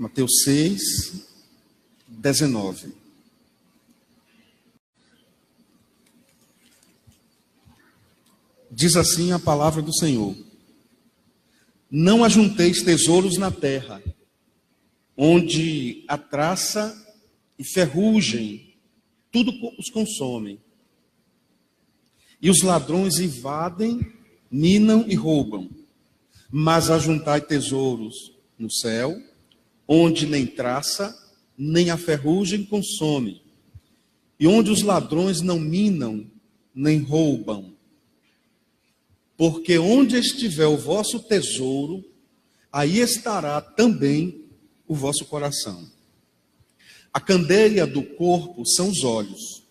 Mateus 6, 19. Diz assim a palavra do Senhor: não ajunteis tesouros na terra, onde a traça e ferrugem tudo os consomem, e os ladrões invadem, minam e roubam. Mas ajuntai tesouros no céu, onde nem traça, nem a ferrugem consome, e onde os ladrões não minam, nem roubam. Porque onde estiver o vosso tesouro, aí estará também o vosso coração. A candeia do corpo são os olhos.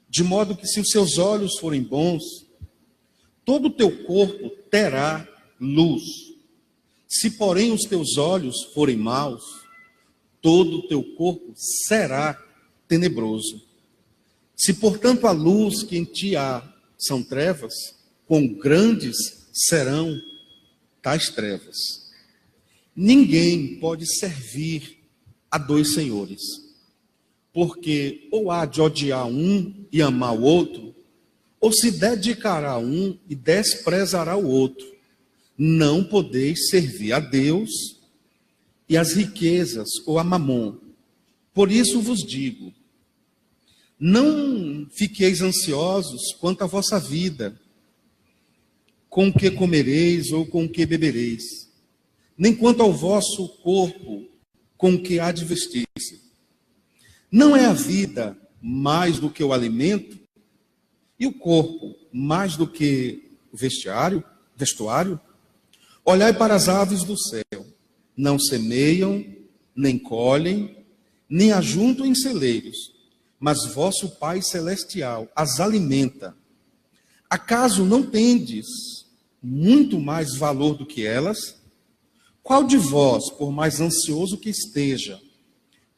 De modo que se os seus olhos forem bons, todo o teu corpo terá luz. Se, porém, os teus olhos forem maus, todo o teu corpo será tenebroso. Se, portanto, a luz que em ti há são trevas, quão grandes serão tais trevas. Ninguém pode servir a dois senhores, porque ou há de odiar um e amar o outro, ou se dedicará a um e desprezará o outro. Não podeis servir a Deus e as riquezas ou a Mamon. Por isso vos digo, não fiqueis ansiosos quanto à vossa vida, com o que comereis ou com o que bebereis, nem quanto ao vosso corpo, com o que há de vestir-se. Não é a vida mais do que o alimento, e o corpo mais do que o vestuário? Olhai para as aves do céu, não semeiam, nem colhem, nem ajuntam em celeiros, mas vosso Pai Celestial as alimenta. Acaso não tendes muito mais valor do que elas? Qual de vós, por mais ansioso que esteja,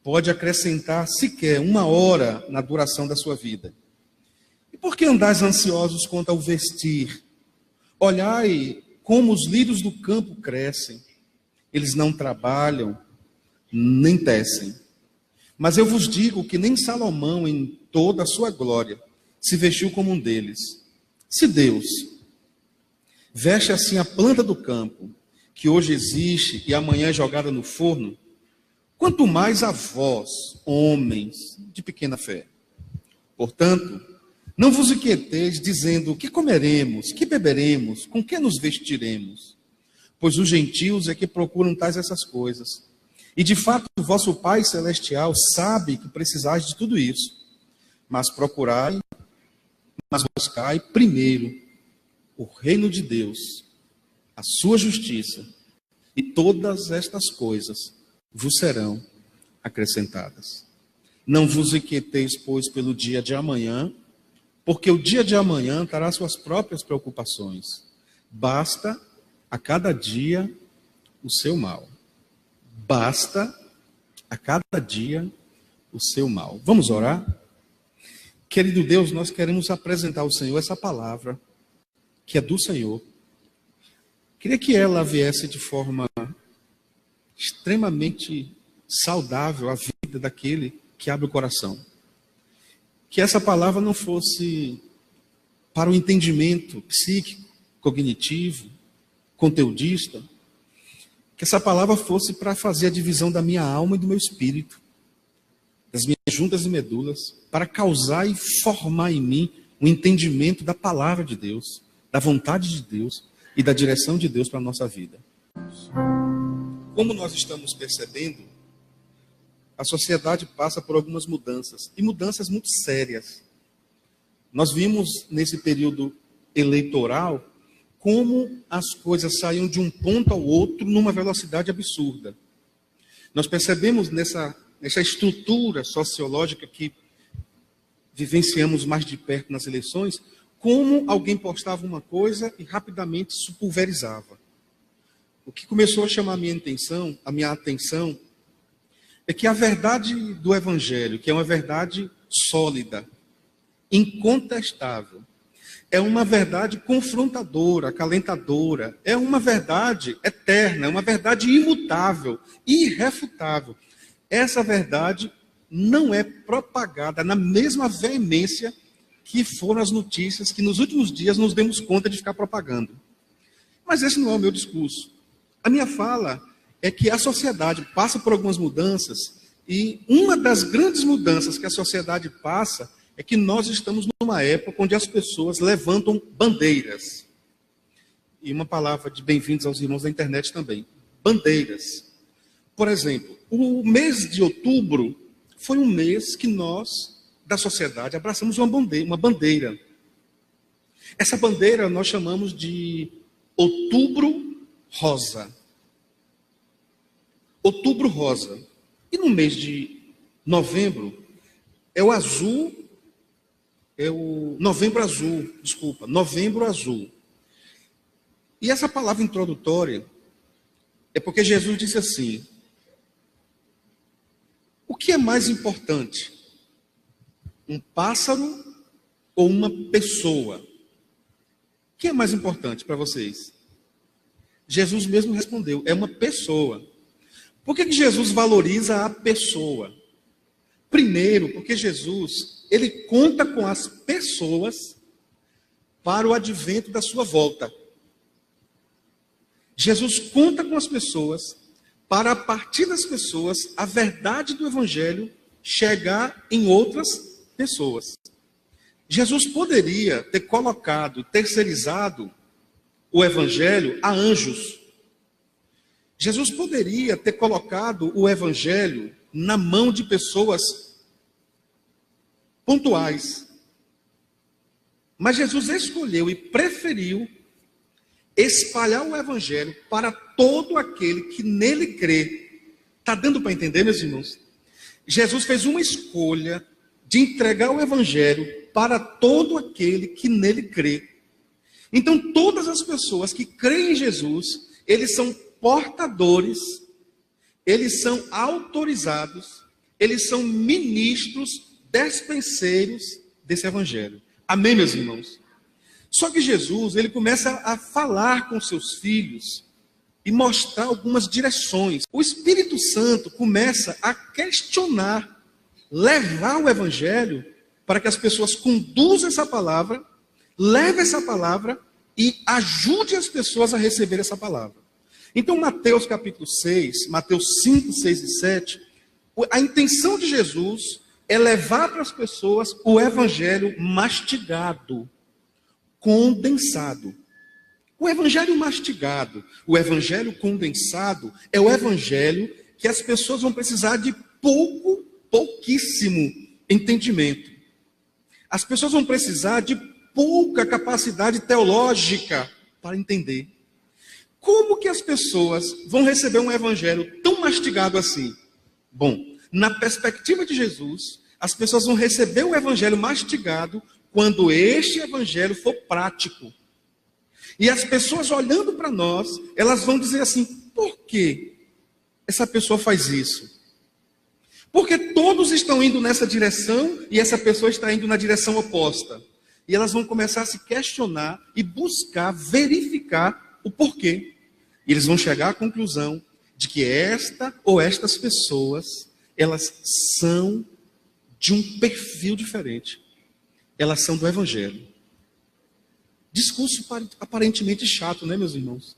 pode acrescentar sequer uma hora na duração da sua vida? E por que andais ansiosos quanto ao vestir? Olhai como os lírios do campo crescem. Eles não trabalham, nem tecem. Mas eu vos digo que nem Salomão, em toda a sua glória, se vestiu como um deles. Se Deus veste assim a planta do campo, que hoje existe e amanhã é jogada no forno, quanto mais a vós, homens de pequena fé. Portanto, não vos inquieteis dizendo: que comeremos, que beberemos, com que nos vestiremos? Pois os gentios é que procuram tais essas coisas. E de fato o vosso Pai Celestial sabe que precisais de tudo isso. Mas buscai primeiro o reino de Deus, a sua justiça, e todas estas coisas vos serão acrescentadas. Não vos inquieteis, pois, pelo dia de amanhã, porque o dia de amanhã trará suas próprias preocupações. Basta a cada dia o seu mal. Basta a cada dia o seu mal. Vamos orar? Querido Deus, nós queremos apresentar ao Senhor essa palavra, que é do Senhor. Queria que ela viesse de forma extremamente saudável à vida daquele que abre o coração. Que essa palavra não fosse para o entendimento psíquico, cognitivo, conteudista. Que essa palavra fosse para fazer a divisão da minha alma e do meu espírito, das minhas juntas e medulas, para causar e formar em mim o entendimento da palavra de Deus, da vontade de Deus e da direção de Deus para a nossa vida. Como nós estamos percebendo, a sociedade passa por algumas mudanças, e mudanças muito sérias. Nós vimos nesse período eleitoral como as coisas saíam de um ponto ao outro numa velocidade absurda. Nós percebemos nessa estrutura sociológica que vivenciamos mais de perto nas eleições, como alguém postava uma coisa e rapidamente se pulverizava. O que começou a chamar a minha atenção, é que a verdade do Evangelho, que é uma verdade sólida, incontestável, é uma verdade confrontadora, acalentadora, é uma verdade eterna, é uma verdade imutável, irrefutável. Essa verdade não é propagada na mesma veemência que foram as notícias que nos últimos dias nos demos conta de ficar propagando. Mas esse não é o meu discurso. A minha fala é que a sociedade passa por algumas mudanças, e uma das grandes mudanças que a sociedade passa é que nós estamos numa época onde as pessoas levantam bandeiras. E uma palavra de bem-vindos aos irmãos da internet também. Bandeiras. Por exemplo, o mês de outubro foi um mês que nós, da sociedade, abraçamos uma bandeira. Essa bandeira nós chamamos de Outubro Rosa. Outubro Rosa. E no mês de novembro, é o azul, é o Novembro Azul, desculpa, Novembro Azul. E essa palavra introdutória é porque Jesus disse assim: o que é mais importante? Um pássaro ou uma pessoa? O que é mais importante para vocês? Jesus mesmo respondeu: é uma pessoa. Por que Jesus valoriza a pessoa? Primeiro, porque Jesus, ele conta com as pessoas para o advento da sua volta. Jesus conta com as pessoas para, a partir das pessoas, a verdade do evangelho chegar em outras pessoas. Jesus poderia ter colocado, terceirizado o evangelho a anjos. Jesus poderia ter colocado o evangelho na mão de pessoas pontuais. Mas Jesus escolheu e preferiu espalhar o evangelho para todo aquele que nele crê. Está dando para entender, meus irmãos? Jesus fez uma escolha de entregar o evangelho para todo aquele que nele crê. Então, todas as pessoas que creem em Jesus, eles são portadores, eles são autorizados, eles são ministros, despenseiros desse evangelho. Amém, meus irmãos? Só que Jesus, ele começa a falar com seus filhos e mostrar algumas direções. O Espírito Santo começa a questionar, levar o evangelho para que as pessoas conduzam essa palavra, levem essa palavra e ajude as pessoas a receber essa palavra. Então, Mateus capítulo 6, Mateus 5, 6 e 7, a intenção de Jesus é levar para as pessoas o evangelho mastigado, condensado. O evangelho mastigado, o evangelho condensado, é o evangelho que as pessoas vão precisar de pouquíssimo entendimento. As pessoas vão precisar de pouca capacidade teológica para entender. Como que as pessoas vão receber um evangelho tão mastigado assim? Bom, na perspectiva de Jesus, as pessoas vão receber o evangelho mastigado quando este evangelho for prático. E as pessoas olhando para nós, elas vão dizer assim: por que essa pessoa faz isso? Porque todos estão indo nessa direção e essa pessoa está indo na direção oposta. E elas vão começar a se questionar e buscar, verificar o porquê. E eles vão chegar à conclusão de que esta ou estas pessoas, elas são de um perfil diferente. Elas são do evangelho. Discurso aparentemente chato, né, meus irmãos?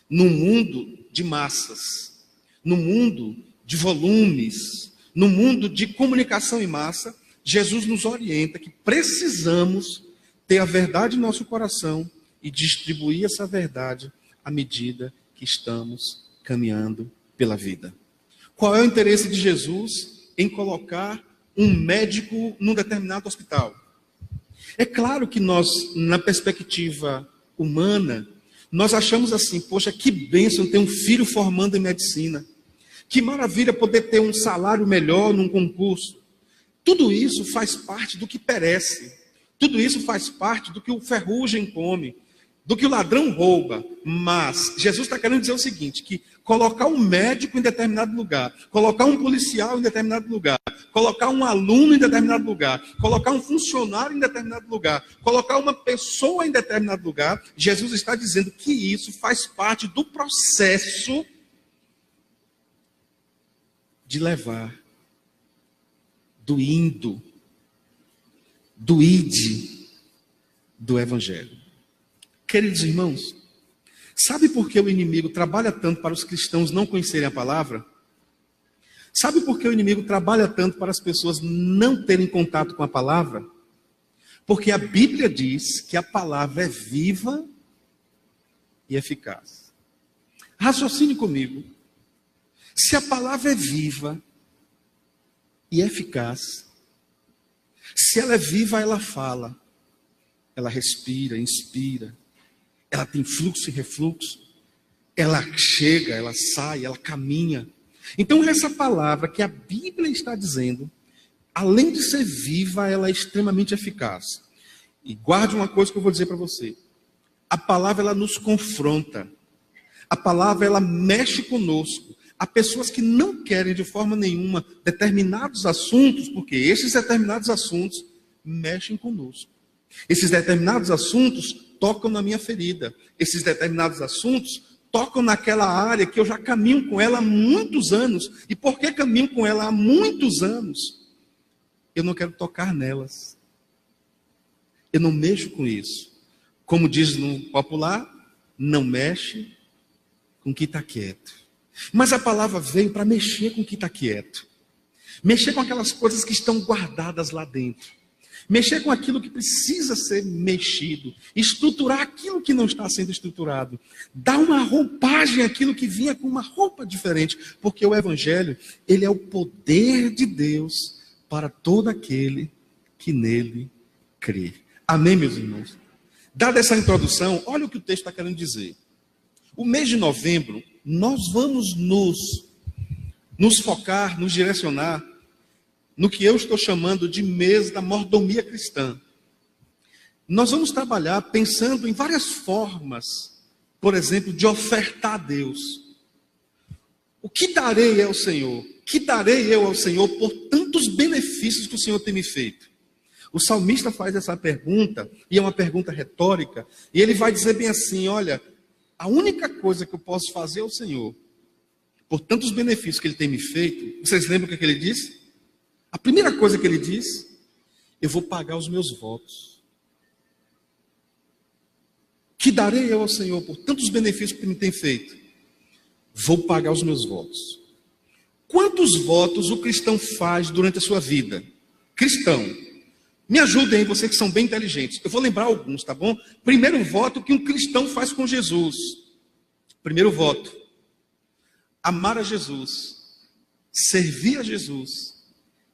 No mundo de massas, no mundo de volumes, no mundo de comunicação em massa, Jesus nos orienta que precisamos ter a verdade em nosso coração e distribuir essa verdade à medida que estamos caminhando pela vida. Qual é o interesse de Jesus em colocar um médico num determinado hospital? É claro que nós, na perspectiva humana, nós achamos assim: poxa, que bênção ter um filho formando em medicina. Que maravilha poder ter um salário melhor num concurso. Tudo isso faz parte do que perece. Tudo isso faz parte do que o ferrugem come, do que o ladrão rouba. Mas Jesus está querendo dizer o seguinte: que colocar um médico em determinado lugar, colocar um policial em determinado lugar, colocar um aluno em determinado lugar, colocar um funcionário em determinado lugar, colocar uma pessoa em determinado lugar, Jesus está dizendo que isso faz parte do processo de levar, do indo, do ide, do evangelho. Queridos irmãos, sabe por que o inimigo trabalha tanto para os cristãos não conhecerem a palavra? Sabe por que o inimigo trabalha tanto para as pessoas não terem contato com a palavra? Porque a Bíblia diz que a palavra é viva e eficaz. Raciocine comigo. Se a palavra é viva e eficaz, se ela é viva, ela fala, ela respira, inspira, ela tem fluxo e refluxo, ela chega, ela sai, ela caminha. Então essa palavra que a Bíblia está dizendo, além de ser viva, ela é extremamente eficaz. E guarde uma coisa que eu vou dizer para você. A palavra, ela nos confronta. A palavra, ela mexe conosco. Há pessoas que não querem de forma nenhuma determinados assuntos, porque esses determinados assuntos mexem conosco. Esses determinados assuntos tocam na minha ferida. Esses determinados assuntos tocam naquela área que eu já caminho com ela há muitos anos. E por que caminho com ela há muitos anos? Eu não quero tocar nelas. Eu não mexo com isso. Como diz no popular, não mexe com o que está quieto. Mas a palavra veio para mexer com o que está quieto. Mexer com aquelas coisas que estão guardadas lá dentro. Mexer com aquilo que precisa ser mexido. Estruturar aquilo que não está sendo estruturado. Dar uma roupagem àquilo que vinha com uma roupa diferente. Porque o Evangelho, ele é o poder de Deus para todo aquele que nele crê. Amém, meus irmãos? Dada essa introdução, olha o que o texto está querendo dizer. O mês de novembro, nós vamos nos focar, nos direcionar no que eu estou chamando de mês da mordomia cristã. Nós vamos trabalhar pensando em várias formas, por exemplo, de ofertar a Deus. O que darei ao Senhor? Que darei eu ao Senhor por tantos benefícios que o Senhor tem me feito? O salmista faz essa pergunta, e é uma pergunta retórica, e ele vai dizer bem assim, olha, a única coisa que eu posso fazer ao Senhor, por tantos benefícios que Ele tem me feito, vocês lembram o que ele disse? A primeira coisa que ele diz, eu vou pagar os meus votos. Que darei eu ao Senhor por tantos benefícios que Ele me tem feito? Vou pagar os meus votos. Quantos votos o cristão faz durante a sua vida? Cristão. Me ajudem, vocês que são bem inteligentes. Eu vou lembrar alguns, tá bom? Primeiro voto que um cristão faz com Jesus. Primeiro voto. Amar a Jesus. Servir a Jesus.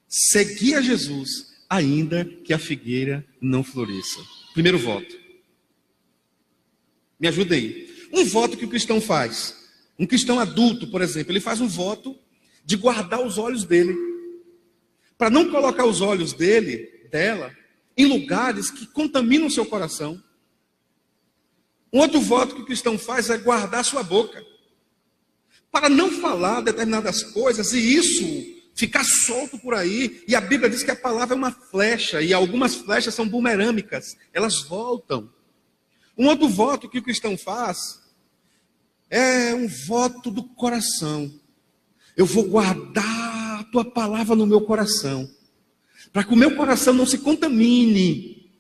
Seguir a Jesus, ainda que a figueira não floresça. Primeiro voto. Me ajude aí. Um voto que o cristão faz. Um cristão adulto, por exemplo, ele faz um voto de guardar os olhos dele. Para não colocar os olhos dela, em lugares que contaminam o seu coração. Um outro voto que o cristão faz é guardar sua boca. Para não falar determinadas coisas e isso ficar solto por aí. E a Bíblia diz que a palavra é uma flecha e algumas flechas são bumerâmicas. Elas voltam. Um outro voto que o cristão faz é um voto do coração. Eu vou guardar a tua palavra no meu coração. Para que o meu coração não se contamine.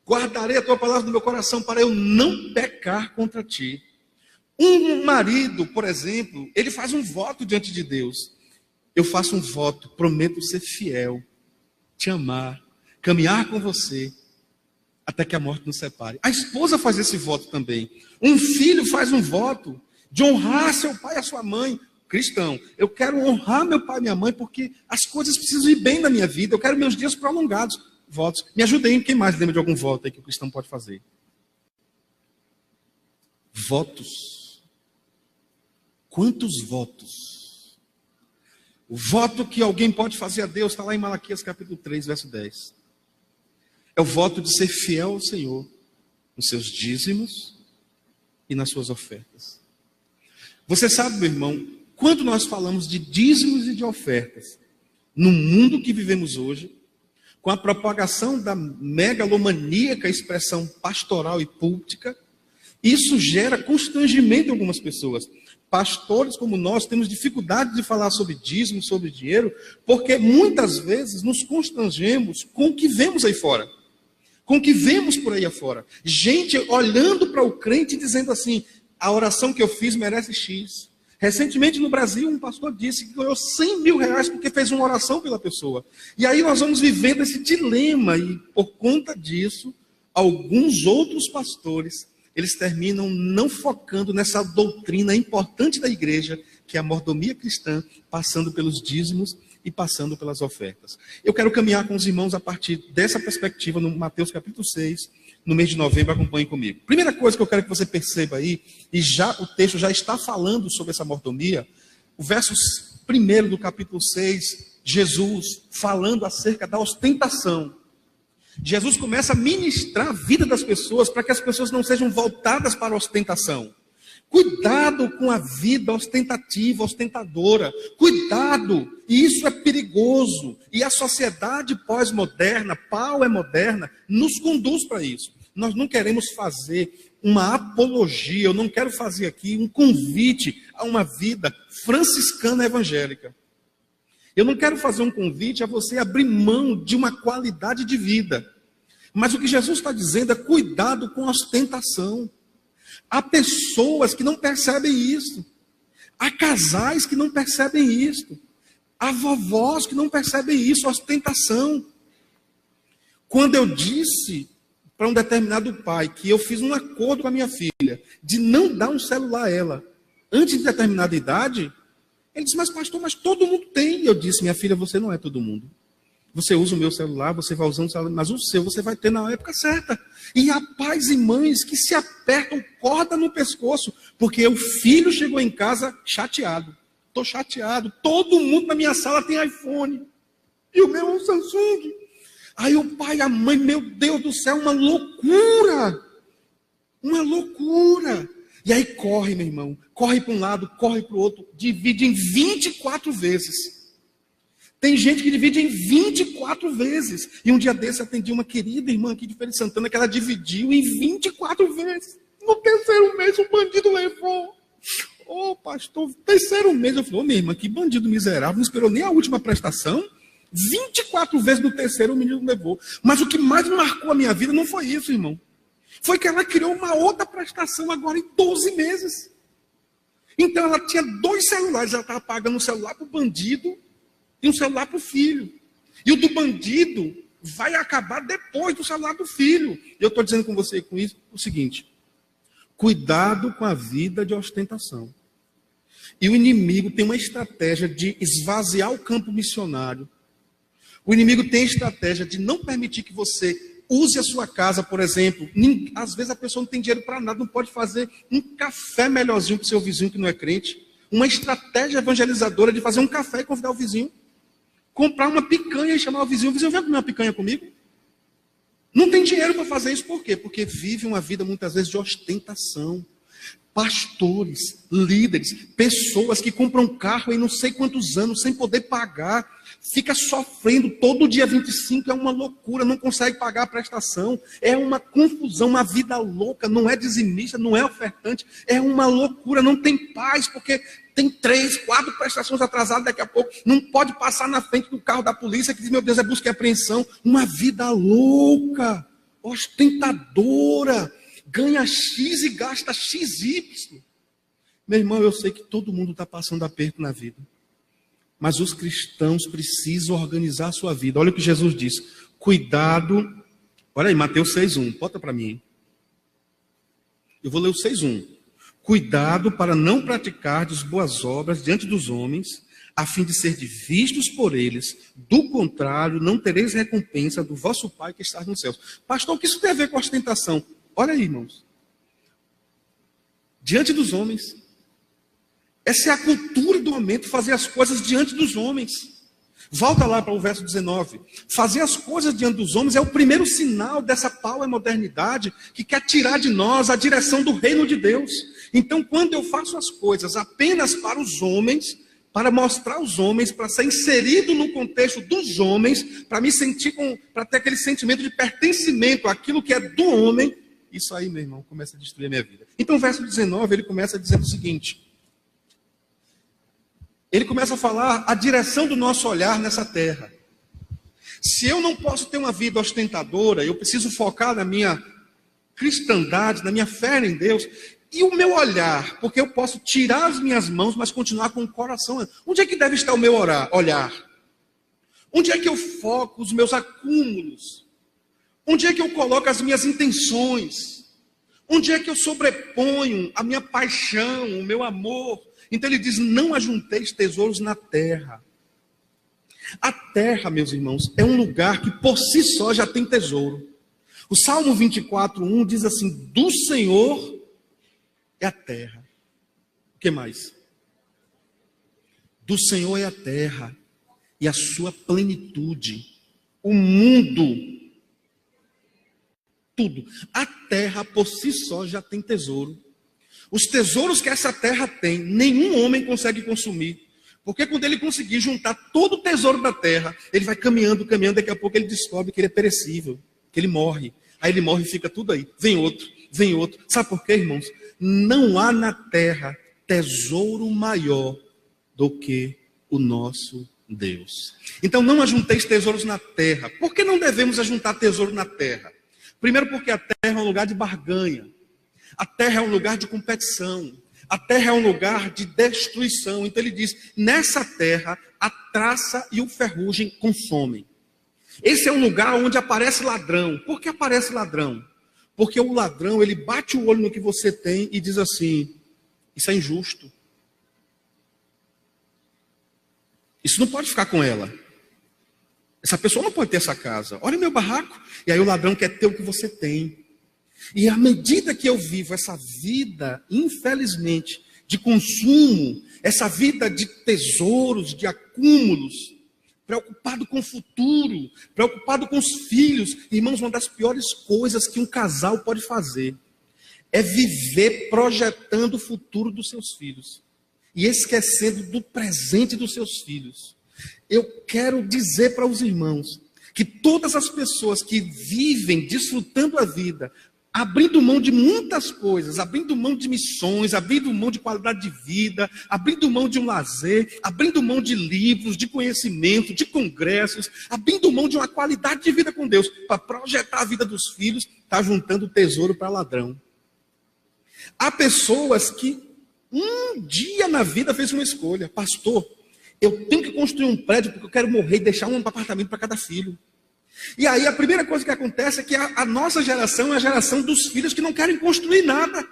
Guardarei a tua palavra no meu coração para eu não pecar contra ti. Um marido, por exemplo, ele faz um voto diante de Deus. Eu faço um voto, prometo ser fiel, te amar, caminhar com você, até que a morte nos separe. A esposa faz esse voto também. Um filho faz um voto de honrar seu pai e a sua mãe. Cristão, eu quero honrar meu pai e minha mãe porque as coisas precisam ir bem na minha vida. Eu quero meus dias prolongados. Votos. Me ajudem. Quem mais lembra de algum voto aí que o cristão pode fazer? Votos. Quantos votos? O voto que alguém pode fazer a Deus está lá em Malaquias capítulo 3, verso 10. É o voto de ser fiel ao Senhor nos seus dízimos e nas suas ofertas. Você sabe, meu irmão, quando nós falamos de dízimos e de ofertas, no mundo que vivemos hoje, com a propagação da megalomaníaca expressão pastoral e púlpica, isso gera constrangimento em algumas pessoas. Pastores como nós temos dificuldade de falar sobre dízimo, sobre dinheiro, porque muitas vezes nos constrangemos com o que vemos aí fora, com o que vemos por aí afora. Gente olhando para o crente e dizendo assim, a oração que eu fiz merece X. Recentemente no Brasil, um pastor disse que ganhou 100 mil reais porque fez uma oração pela pessoa. E aí nós vamos vivendo esse dilema e por conta disso, alguns outros pastores, eles terminam não focando nessa doutrina importante da igreja, que é a mordomia cristã, passando pelos dízimos e passando pelas ofertas. Eu quero caminhar com os irmãos a partir dessa perspectiva no Mateus capítulo 6, no mês de novembro, acompanhe comigo. Primeira coisa que eu quero que você perceba aí, e já o texto já está falando sobre essa mordomia, o verso 1 do capítulo 6, Jesus falando acerca da ostentação. Jesus começa a ministrar a vida das pessoas para que as pessoas não sejam voltadas para a ostentação. Cuidado com a vida ostentativa, ostentadora. Cuidado, e isso é perigoso. E a sociedade pós-moderna, moderna, nos conduz para isso. Nós não queremos fazer uma apologia, eu não quero fazer aqui um convite a uma vida franciscana evangélica. Eu não quero fazer um convite a você abrir mão de uma qualidade de vida. Mas o que Jesus está dizendo é cuidado com a ostentação. Há pessoas que não percebem isso. Há casais que não percebem isso. Há vovós que não percebem isso, ostentação. Quando eu disse para um determinado pai que eu fiz um acordo com a minha filha de não dar um celular a ela antes de determinada idade, ele disse, mas pastor, mas todo mundo tem. Eu disse, minha filha, você não é todo mundo. Você usa o meu celular, você vai usando o celular, mas o seu você vai ter na época certa. E há pais e mães que se apertam corda no pescoço, porque o filho chegou em casa chateado. Estou chateado, todo mundo na minha sala tem iPhone. E o meu é um Samsung. Aí o pai e a mãe, meu Deus do céu, uma loucura. Uma loucura. E aí corre, meu irmão, corre para um lado, corre para o outro, divide em 24 vezes. Tem gente que divide em 24 vezes. E um dia desse atendi uma querida irmã aqui de Feira de Santana, que ela dividiu em 24 vezes. No terceiro mês o bandido levou. Ô pastor, terceiro mês, eu falei, minha irmã, que bandido miserável, não esperou nem a última prestação. 24 vezes no terceiro o menino levou. Mas o que mais marcou a minha vida não foi isso, irmão. Foi que ela criou uma outra prestação agora em 12 meses. Então ela tinha 2 celulares, ela estava pagando um celular para o bandido e um celular para o filho. E o do bandido vai acabar depois do celular do filho. Eu estou dizendo com você com isso o seguinte, cuidado com a vida de ostentação. E o inimigo tem uma estratégia de esvaziar o campo missionário. O inimigo tem a estratégia de não permitir que você use a sua casa, por exemplo. Às vezes a pessoa não tem dinheiro para nada, não pode fazer um café melhorzinho para o seu vizinho que não é crente. Uma estratégia evangelizadora de fazer um café e convidar o vizinho. Comprar uma picanha e chamar o vizinho vem comer uma picanha comigo? Não tem dinheiro para fazer isso, por quê? Porque vive uma vida muitas vezes de ostentação. Pastores, líderes, pessoas que compram carro em não sei quantos anos sem poder pagar, fica sofrendo todo dia 25, é uma loucura, não consegue pagar a prestação, é uma confusão, uma vida louca, não é dizimista, não é ofertante, é uma loucura, não tem paz, porque tem 3, 4 prestações atrasadas daqui a pouco, não pode passar na frente do carro da polícia que diz, meu Deus, é busca e apreensão, uma vida louca, ostentadora, ganha X e gasta XY. Meu irmão, eu sei que todo mundo está passando aperto na vida. Mas os cristãos precisam organizar a sua vida. Olha o que Jesus diz. Cuidado. Olha aí, Mateus 6,1. Bota para mim. Eu vou ler o 6,1. Cuidado para não praticardes boas obras diante dos homens, a fim de ser vistos por eles. Do contrário, não tereis recompensa do vosso Pai que está nos céus. Pastor, o que isso tem a ver com ostentação? Olha aí, irmãos. Diante dos homens. Essa é a cultura do momento, fazer as coisas diante dos homens. Volta lá para o verso 19. Fazer as coisas diante dos homens é o primeiro sinal dessa modernidade que quer tirar de nós a direção do reino de Deus. Então, quando eu faço as coisas apenas para os homens, para mostrar aos homens, para ser inserido no contexto dos homens, para me sentir para ter aquele sentimento de pertencimento àquilo que é do homem. Isso aí, meu irmão, começa a destruir a minha vida. Então, o verso 19, ele começa dizendo o seguinte. Ele começa a falar a direção do nosso olhar nessa terra. Se eu não posso ter uma vida ostentadora, eu preciso focar na minha cristandade, na minha fé em Deus, e o meu olhar, porque eu posso tirar as minhas mãos, mas continuar com o coração. Onde é que deve estar o meu olhar? Onde é que eu foco os meus acúmulos? Onde é que eu coloco as minhas intenções? Onde é que eu sobreponho a minha paixão, o meu amor? Então ele diz, não ajunteis tesouros na terra. A terra, meus irmãos, é um lugar que por si só já tem tesouro. O Salmo 24:1 diz assim, do Senhor é a terra. O que mais? Do Senhor é a terra e a sua plenitude, o mundo, tudo. A terra por si só já tem tesouro. Os tesouros que essa terra tem, nenhum homem consegue consumir. Porque quando ele conseguir juntar todo o tesouro da terra, ele vai caminhando, daqui a pouco ele descobre que ele é perecível, que ele morre. Aí ele morre e fica tudo aí. Vem outro. Sabe por quê, irmãos? Não há na terra tesouro maior do que o nosso Deus. Então não ajunteis tesouros na terra. Por que não devemos ajuntar tesouro na terra? Primeiro porque a terra é um lugar de barganha. A terra é um lugar de competição. A terra é um lugar de destruição. Então ele diz, nessa terra a traça e o ferrugem consomem. Esse é um lugar onde aparece ladrão. Por que aparece ladrão? Porque o ladrão, ele bate o olho no que você tem e diz assim, isso é injusto. Isso não pode ficar com ela. Essa pessoa não pode ter essa casa. Olha o meu barraco. E aí o ladrão quer ter o que você tem. E à medida que eu vivo essa vida, infelizmente, de consumo, essa vida de tesouros, de acúmulos, preocupado com o futuro, preocupado com os filhos, irmãos, uma das piores coisas que um casal pode fazer é viver projetando o futuro dos seus filhos e esquecendo do presente dos seus filhos. Eu quero dizer para os irmãos que todas as pessoas que vivem desfrutando a vida, abrindo mão de muitas coisas, abrindo mão de missões, abrindo mão de qualidade de vida, abrindo mão de um lazer, abrindo mão de livros, de conhecimento, de congressos, abrindo mão de uma qualidade de vida com Deus, para projetar a vida dos filhos, está juntando tesouro para ladrão. Há pessoas que um dia na vida fez uma escolha, pastor, eu tenho que construir um prédio porque eu quero morrer e deixar um apartamento para cada filho. E aí a primeira coisa que acontece é que a nossa geração é a geração dos filhos que não querem construir nada.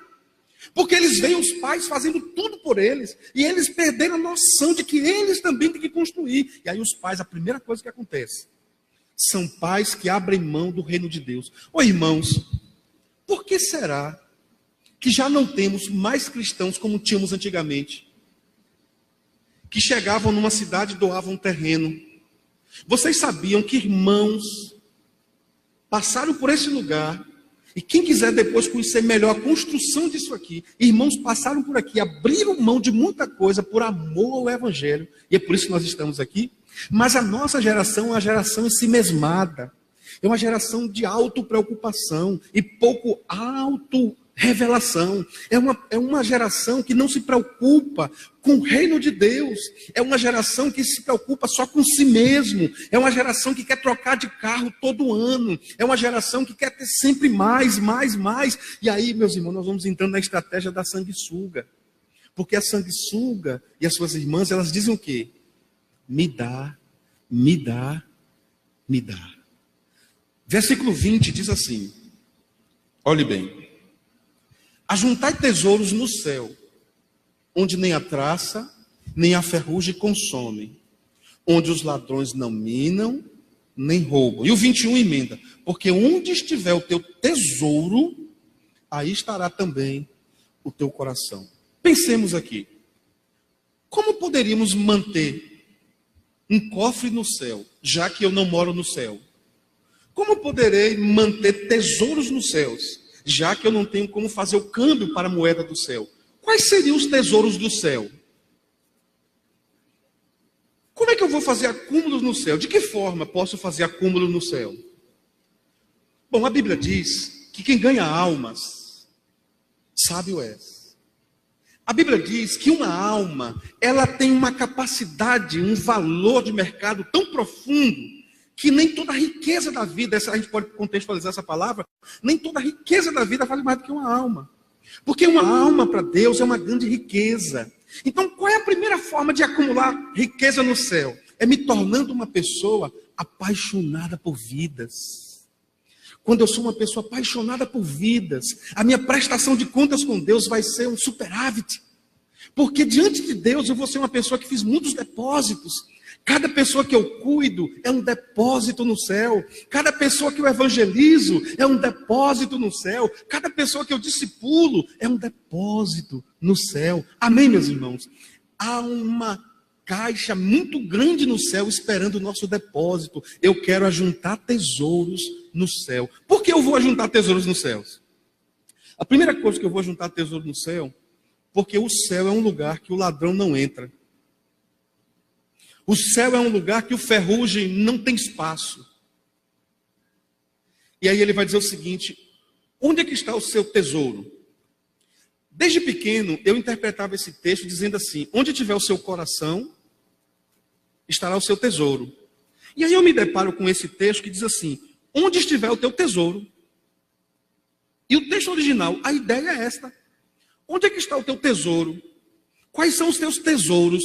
Porque eles veem os pais fazendo tudo por eles. E eles perderam a noção de que eles também têm que construir. E aí os pais, a primeira coisa que acontece, são pais que abrem mão do reino de Deus. Ô irmãos, por que será que já não temos mais cristãos como tínhamos antigamente? Que chegavam numa cidade e doavam um terreno. Vocês sabiam que irmãos passaram por esse lugar, e quem quiser depois conhecer melhor a construção disso aqui, irmãos passaram por aqui, abriram mão de muita coisa por amor ao Evangelho, e é por isso que nós estamos aqui. Mas a nossa geração é uma geração ensimesmada, é uma geração de autopreocupação e pouco autorrevelação. É uma geração que não se preocupa com o reino de Deus. É uma geração que se preocupa só com si mesmo. É uma geração que quer trocar de carro todo ano. É uma geração que quer ter sempre mais. E aí, meus irmãos, nós vamos entrando na estratégia da sanguessuga. Porque a sanguessuga e as suas irmãs, elas dizem o quê? Me dá, me dá, me dá. Versículo 20 diz assim, olhe bem. Ajuntai tesouros no céu, onde nem a traça, nem a ferrugem consomem, onde os ladrões não minam, nem roubam. E o 21 emenda, porque onde estiver o teu tesouro, aí estará também o teu coração. Pensemos aqui, como poderíamos manter um cofre no céu, já que eu não moro no céu? Como poderei manter tesouros nos céus, já que eu não tenho como fazer o câmbio para a moeda do céu? Quais seriam os tesouros do céu? como é que eu vou fazer acúmulos no céu? De que forma posso fazer acúmulo no céu? Bom, a Bíblia diz que quem ganha almas, sábio é. A Bíblia diz que uma alma, ela tem uma capacidade, um valor de mercado tão profundo, que nem toda a riqueza da vida, a gente pode contextualizar essa palavra, nem toda a riqueza da vida vale mais do que uma alma. Porque uma alma para Deus é uma grande riqueza. Então, qual é a primeira forma de acumular riqueza no céu? É me tornando uma pessoa apaixonada por vidas. Quando eu sou uma pessoa apaixonada por vidas, a minha prestação de contas com Deus vai ser um superávit. Porque diante de Deus eu vou ser uma pessoa que fiz muitos depósitos. Cada pessoa que eu cuido é um depósito no céu. Cada pessoa que eu evangelizo é um depósito no céu. Cada pessoa que eu discipulo é um depósito no céu. Amém, meus irmãos? Há uma caixa muito grande no céu esperando o nosso depósito. Eu quero ajuntar tesouros no céu. Por que eu vou ajuntar tesouros no céu? A primeira coisa que eu vou ajuntar tesouro no céu, porque o céu é um lugar que o ladrão não entra. O céu é um lugar que o ferrugem não tem espaço. E aí ele vai dizer o seguinte: onde é que está o seu tesouro? Desde pequeno eu interpretava esse texto dizendo assim: onde tiver o seu coração, estará o seu tesouro. E aí eu me deparo com esse texto que diz assim: onde estiver o teu tesouro. E o texto original, a ideia é esta: onde é que está o teu tesouro? Quais são os teus tesouros?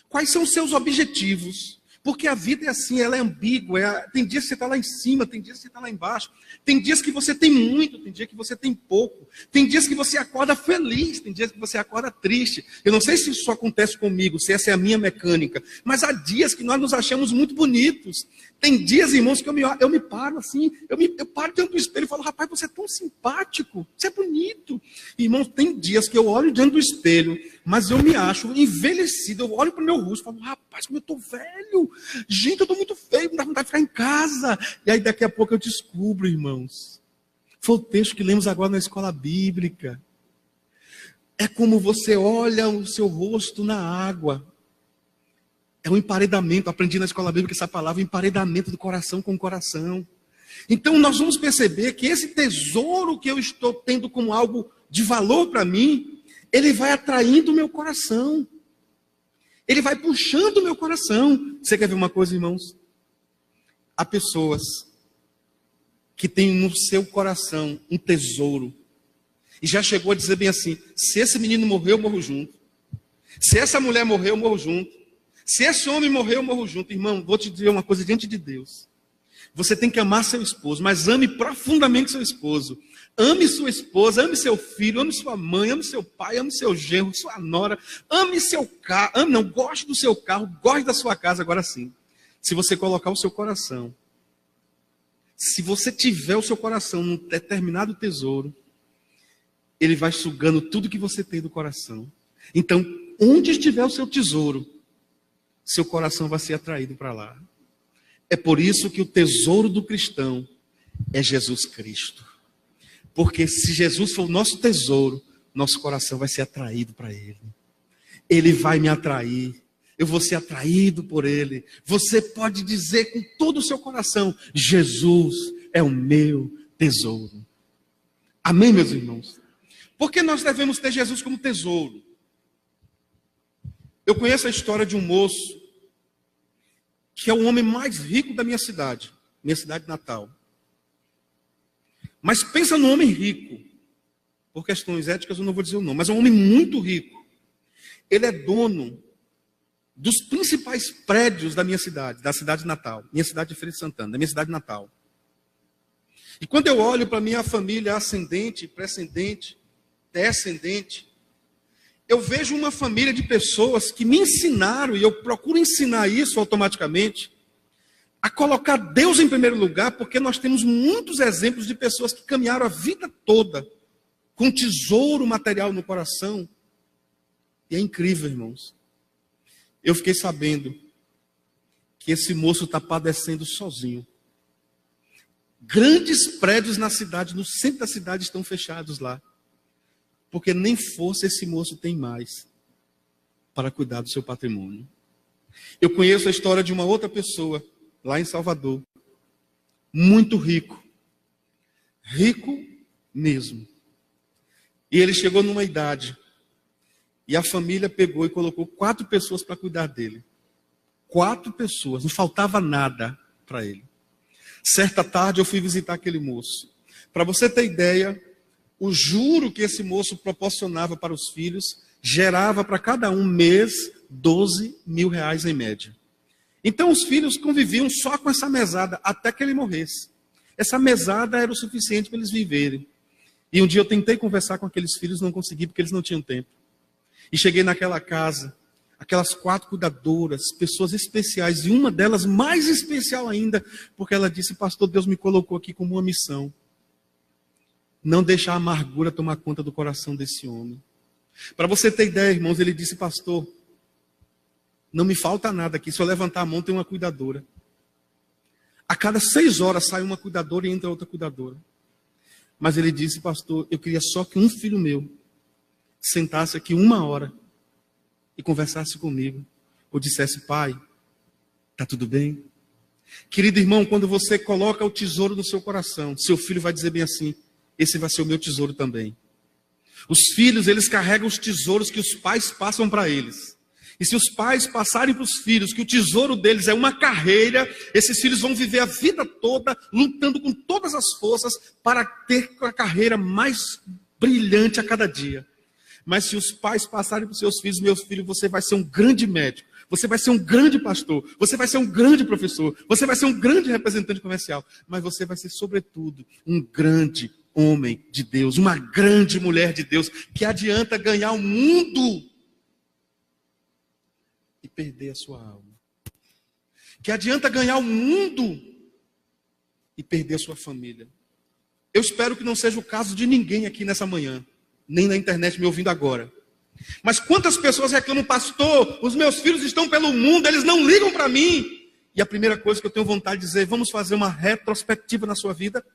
Quais são os seus objetivos? Porque a vida é assim, ela é ambígua. Tem dias que você está lá em cima, tem dias que você está lá embaixo. Tem dias que você tem muito, tem dias que você tem pouco. Tem dias que você acorda feliz, tem dias que você acorda triste. Eu não sei se isso acontece comigo, se essa é a minha mecânica. Mas há dias que nós nos achamos muito bonitos. Tem dias, irmãos, que eu me paro assim, eu paro diante do espelho e falo: rapaz, você é tão simpático, você é bonito. Irmãos, tem dias que eu olho diante do espelho, mas eu me acho envelhecido. Eu olho para o meu rosto e falo: rapaz, como eu estou velho. Gente, eu estou muito feio, não dá vontade de ficar em casa. E aí daqui a pouco eu descubro, irmãos. Foi o texto que lemos agora na escola bíblica. É como você olha o seu rosto na água. É um emparedamento. Aprendi na escola bíblica essa palavra: emparedamento do coração com o coração. Então nós vamos perceber que esse tesouro que eu estou tendo como algo de valor para mim, ele vai atraindo o meu coração. Ele vai puxando o meu coração. Você quer ver uma coisa, irmãos? Há pessoas que têm no seu coração um tesouro. E já chegou a dizer bem assim: se esse menino morrer, eu morro junto. Se essa mulher morrer, eu morro junto. Se esse homem morrer, eu morro junto. Irmão, vou te dizer uma coisa diante de Deus. Você tem que amar seu esposo, mas ame profundamente seu esposo. Ame sua esposa, ame seu filho, ame sua mãe, ame seu pai, ame seu genro, sua nora, ame seu carro, goste do seu carro, goste da sua casa. Agora sim, se você colocar o seu coração, se você tiver o seu coração num determinado tesouro, ele vai sugando tudo que você tem do coração. Então, onde estiver o seu tesouro, seu coração vai ser atraído para lá. É por isso que o tesouro do cristão é Jesus Cristo. Porque se Jesus for o nosso tesouro, nosso coração vai ser atraído para Ele. Ele vai me atrair. Eu vou ser atraído por Ele. Você pode dizer com todo o seu coração: Jesus é o meu tesouro. Amém, meus irmãos? Por que nós devemos ter Jesus como tesouro? Eu conheço a história de um moço que é o homem mais rico da minha cidade natal. Mas pensa no homem rico. Por questões éticas eu não vou dizer o nome, mas é um homem muito rico. Ele é dono dos principais prédios da minha cidade, da cidade natal. Minha cidade de Feira de Santana, da minha cidade natal. E quando eu olho para a minha família ascendente, descendente, eu vejo uma família de pessoas que me ensinaram, e eu procuro ensinar isso automaticamente, a colocar Deus em primeiro lugar, porque nós temos muitos exemplos de pessoas que caminharam a vida toda com tesouro material no coração. E é incrível, irmãos. Eu fiquei sabendo que esse moço está padecendo sozinho. Grandes prédios na cidade, no centro da cidade, estão fechados lá. Porque nem força esse moço tem mais para cuidar do seu patrimônio. Eu conheço a história de uma outra pessoa, lá em Salvador, muito rico. Rico mesmo. E ele chegou numa idade, e a família pegou e colocou 4 pessoas para cuidar dele. 4 pessoas, não faltava nada para ele. Certa tarde eu fui visitar aquele moço. Para você ter ideia, o juro que esse moço proporcionava para os filhos gerava para cada um mês 12 mil reais em média. Então os filhos conviviam só com essa mesada até que ele morresse. Essa mesada era o suficiente para eles viverem. E um dia eu tentei conversar com aqueles filhos, não consegui porque eles não tinham tempo. E cheguei naquela casa, aquelas 4 cuidadoras, pessoas especiais, e uma delas mais especial ainda, porque ela disse: pastor, Deus me colocou aqui como uma missão. Não deixar a amargura tomar conta do coração desse homem. Para você ter ideia, irmãos, ele disse: pastor, não me falta nada aqui, se eu levantar a mão tem uma cuidadora. A cada 6 horas sai uma cuidadora e entra outra cuidadora. Mas ele disse: pastor, eu queria só que um filho meu sentasse aqui 1 hora e conversasse comigo, ou dissesse: pai, está tudo bem? Querido irmão, quando você coloca o tesouro no seu coração, seu filho vai dizer bem assim: esse vai ser o meu tesouro também. Os filhos, eles carregam os tesouros que os pais passam para eles. E se os pais passarem para os filhos que o tesouro deles é uma carreira, esses filhos vão viver a vida toda lutando com todas as forças para ter a carreira mais brilhante a cada dia. Mas se os pais passarem para os seus filhos: meu filho, você vai ser um grande médico, você vai ser um grande pastor, você vai ser um grande professor, você vai ser um grande representante comercial, mas você vai ser, sobretudo, um grande homem de Deus, uma grande mulher de Deus, que adianta ganhar o mundo e perder a sua alma. Que adianta ganhar o mundo e perder a sua família. Eu espero que não seja o caso de ninguém aqui nessa manhã, nem na internet me ouvindo agora. Mas quantas pessoas reclamam: pastor, os meus filhos estão pelo mundo, eles não ligam para mim. E a primeira coisa que eu tenho vontade de dizer: vamos fazer uma retrospectiva na sua vida?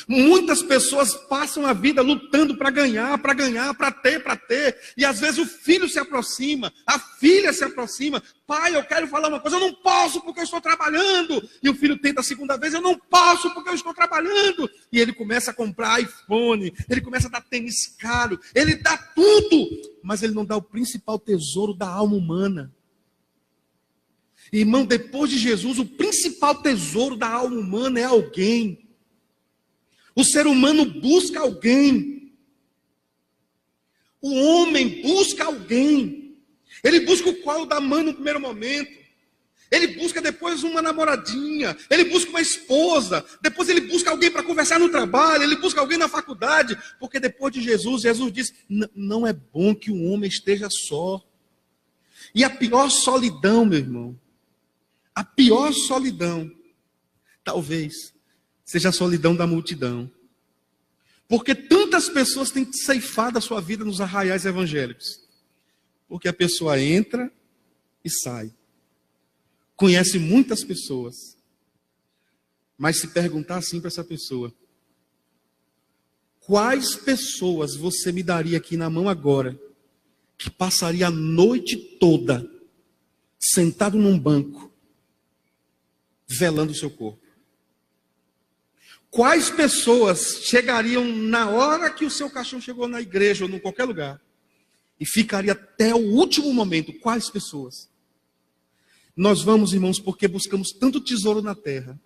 Muitas pessoas passam a vida lutando para ganhar, para ter. E às vezes o filho se aproxima, a filha se aproxima: pai, eu quero falar uma coisa, eu não posso porque eu estou trabalhando. E o filho tenta a segunda vez: eu não posso porque eu estou trabalhando. E ele começa a comprar iPhone, ele começa a dar tênis caro, ele dá tudo, mas ele não dá o principal tesouro da alma humana. Irmão, depois de Jesus, o principal tesouro da alma humana é alguém. O ser humano busca alguém. O homem busca alguém. Ele busca o colo da mãe no primeiro momento. Ele busca depois uma namoradinha. Ele busca uma esposa. Depois ele busca alguém para conversar no trabalho. Ele busca alguém na faculdade. Porque depois de Jesus, Jesus diz: não é bom que um homem esteja só. E a pior solidão, meu irmão, a pior solidão, talvez seja a solidão da multidão. Porque tantas pessoas têm ceifado a sua vida nos arraiais evangélicos. Porque a pessoa entra e sai. Conhece muitas pessoas. Mas se perguntar assim para essa pessoa: quais pessoas você me daria aqui na mão agora, que passaria a noite toda sentado num banco, velando o seu corpo? Quais pessoas chegariam na hora que o seu caixão chegou na igreja ou em qualquer lugar e ficaria até o último momento? Quais pessoas? Nós vamos, irmãos, porque buscamos tanto tesouro na terra,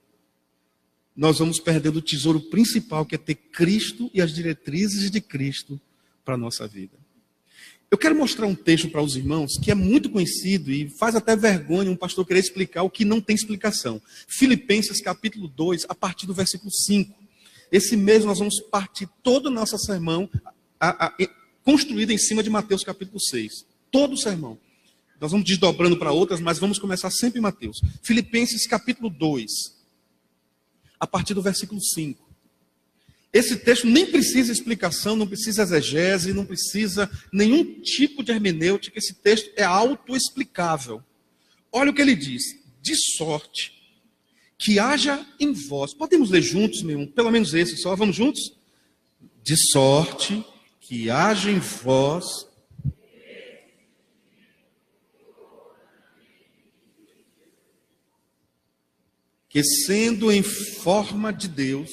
nós vamos perdendo o tesouro principal, que é ter Cristo e as diretrizes de Cristo para a nossa vida. Eu quero mostrar um texto para os irmãos que é muito conhecido e faz até vergonha um pastor querer explicar o que não tem explicação. Filipenses capítulo 2, a partir do versículo 5. Esse mês nós vamos partir todo o nosso sermão construído em cima de Mateus capítulo 6. Todo o sermão. Nós vamos desdobrando para outras, mas vamos começar sempre em Mateus. Filipenses capítulo 2, a partir do versículo 5. Esse texto nem precisa explicação, não precisa exegese, não precisa nenhum tipo de hermenêutica. Esse texto é autoexplicável. Olha o que ele diz: de sorte que haja em vós. Podemos ler juntos, meu irmão? Pelo menos esse só. Vamos juntos? De sorte que haja em vós. que sendo em forma de Deus,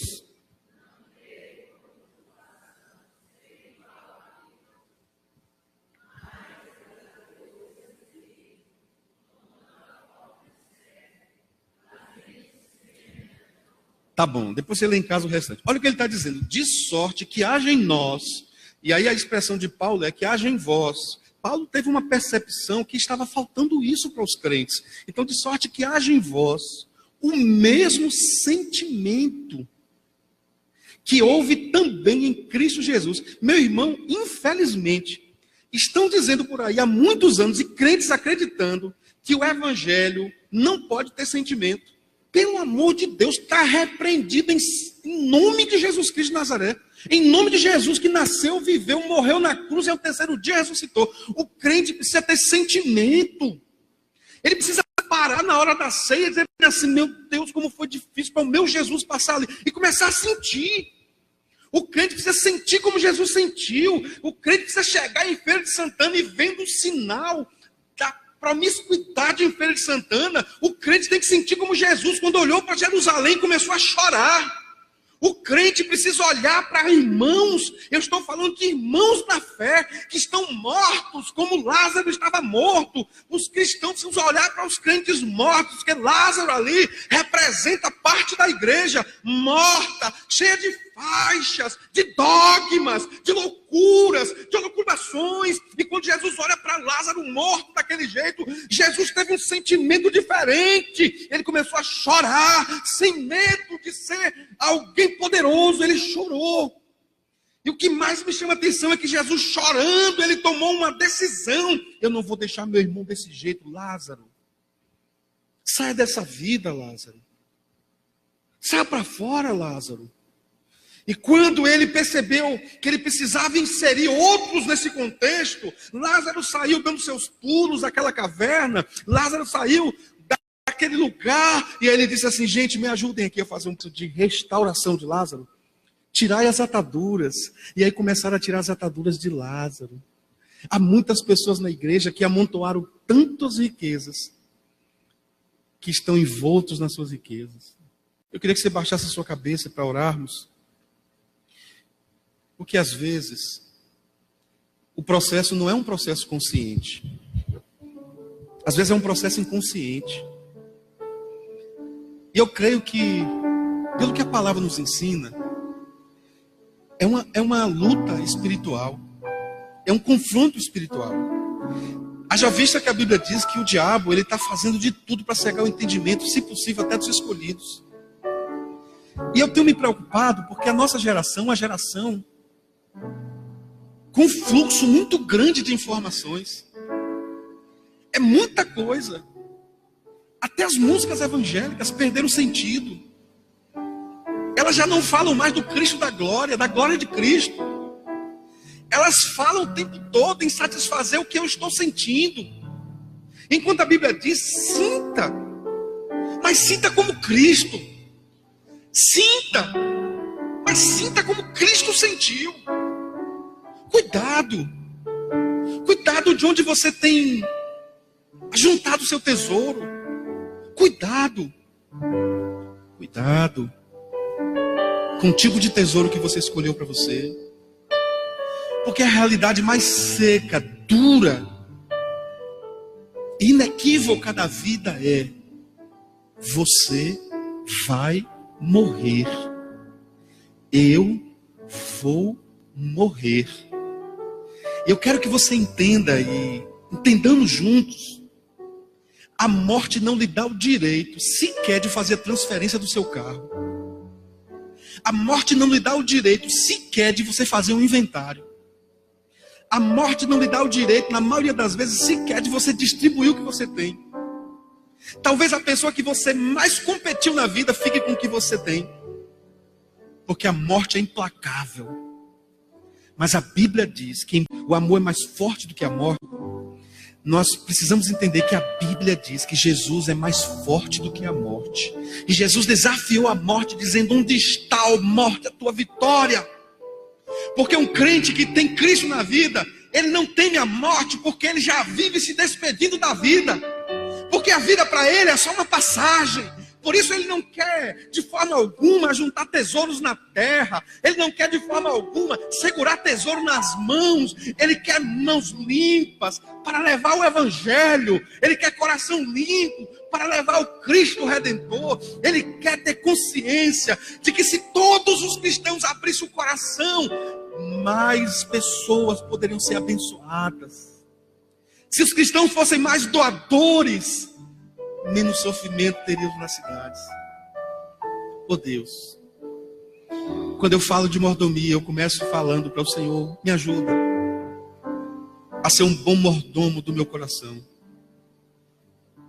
tá bom, depois você lê em casa o restante. Olha o que ele está dizendo. De sorte que haja em nós, e aí a expressão de Paulo é que haja em vós. Paulo teve uma percepção que estava faltando isso para os crentes. Então, de sorte que haja em vós o mesmo sentimento que houve também em Cristo Jesus. Meu irmão, infelizmente, estão dizendo por aí há muitos anos, e crentes acreditando, que o evangelho não pode ter sentimento. Pelo amor de Deus, está repreendido em nome de Jesus Cristo de Nazaré. Em nome de Jesus que nasceu, viveu, morreu na cruz e ao terceiro dia ressuscitou. O crente precisa ter sentimento. Ele precisa parar na hora da ceia e dizer assim, meu Deus, como foi difícil para o meu Jesus passar ali. E começar a sentir. O crente precisa sentir como Jesus sentiu. O crente precisa chegar em Feira de Santana e vendo o sinal da promiscuidade em Feira de Santana. O crente tem que sentir como Jesus, quando olhou para Jerusalém, começou a chorar. O crente precisa olhar para irmãos, eu estou falando de irmãos na fé, que estão mortos, como Lázaro estava morto. Os cristãos precisam olhar para os crentes mortos, porque Lázaro ali representa parte da igreja morta, cheia de faixas, de dogmas, de loucuras, de loucubações. E quando Jesus olha para Lázaro morto daquele jeito, Jesus teve um sentimento diferente. Ele começou a chorar, sem medo de ser alguém poderoso, ele chorou. E o que mais me chama a atenção é que Jesus chorando, ele tomou uma decisão. Eu não vou deixar meu irmão desse jeito, Lázaro. Saia dessa vida, Lázaro. Saia para fora, Lázaro. E quando ele percebeu que ele precisava inserir outros nesse contexto, Lázaro saiu dando seus pulos daquela caverna, Lázaro saiu daquele lugar, e aí ele disse assim, gente, me ajudem aqui a fazer um de restauração de Lázaro. Tirai as ataduras. E aí começaram a tirar as ataduras de Lázaro. Há muitas pessoas na igreja que amontoaram tantas riquezas, que estão envoltos nas suas riquezas. Eu queria que você baixasse a sua cabeça para orarmos. Porque às vezes o processo não é um processo consciente. Às vezes é um processo inconsciente. E eu creio que, pelo que a palavra nos ensina, é uma luta espiritual. É um confronto espiritual. Haja vista que a Bíblia diz que o diabo ele está fazendo de tudo para cegar o entendimento, se possível até dos escolhidos. E eu tenho me preocupado porque a nossa geração é uma geração com um fluxo muito grande de informações. É muita coisa. Até as músicas evangélicas perderam sentido. Elas já não falam mais do Cristo da glória de Cristo. Elas falam o tempo todo em satisfazer o que eu estou sentindo. Enquanto a Bíblia diz, sinta. Mas sinta como Cristo. Sinta. Mas sinta como Cristo sentiu. Cuidado. Cuidado de onde você tem juntado o seu tesouro. Cuidado. Cuidado com o tipo de tesouro que você escolheu para você. Porque a realidade mais seca, dura, inequívoca da vida é: você vai morrer. Eu vou morrer. Eu quero que você entenda, e entendamos juntos, a morte não lhe dá o direito sequer de fazer a transferência do seu carro. A morte não lhe dá o direito sequer de você fazer um inventário. A morte não lhe dá o direito, na maioria das vezes, sequer de você distribuir o que você tem. Talvez a pessoa que você mais competiu na vida fique com o que você tem. Porque a morte é implacável. Mas a Bíblia diz que o amor é mais forte do que a morte. Nós precisamos entender que a Bíblia diz que Jesus é mais forte do que a morte. E Jesus desafiou a morte dizendo: onde está, ó morte, a tua vitória? Porque um crente que tem Cristo na vida, ele não teme a morte, porque ele já vive se despedindo da vida. Porque a vida para ele é só uma passagem. Por isso ele não quer de forma alguma juntar tesouros na terra. Ele não quer de forma alguma segurar tesouro nas mãos. Ele quer mãos limpas para levar o evangelho. Ele quer coração limpo para levar o Cristo Redentor. Ele quer ter consciência de que se todos os cristãos abrissem o coração, mais pessoas poderiam ser abençoadas. Se os cristãos fossem mais doadores, menos sofrimento teríamos nas cidades. Oh Deus, quando eu falo de mordomia, eu começo falando para o Senhor: me ajuda a ser um bom mordomo do meu coração.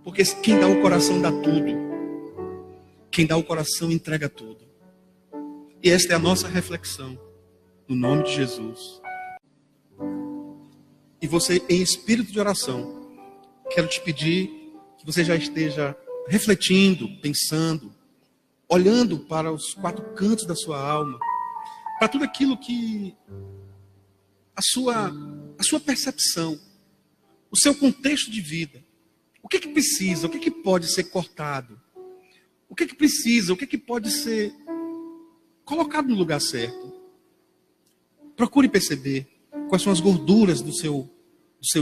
Porque quem dá o coração dá tudo. Quem dá o coração entrega tudo. E esta é a nossa reflexão, no nome de Jesus. E você, em espírito de oração, quero te pedir que você já esteja refletindo, pensando, olhando para os quatro cantos da sua alma, para tudo aquilo que a sua percepção, o seu contexto de vida, o que precisa, o que pode ser cortado, o que precisa, o que pode ser colocado no lugar certo. Procure perceber quais são as gorduras do seu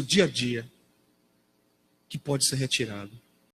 dia a dia que pode ser retirado.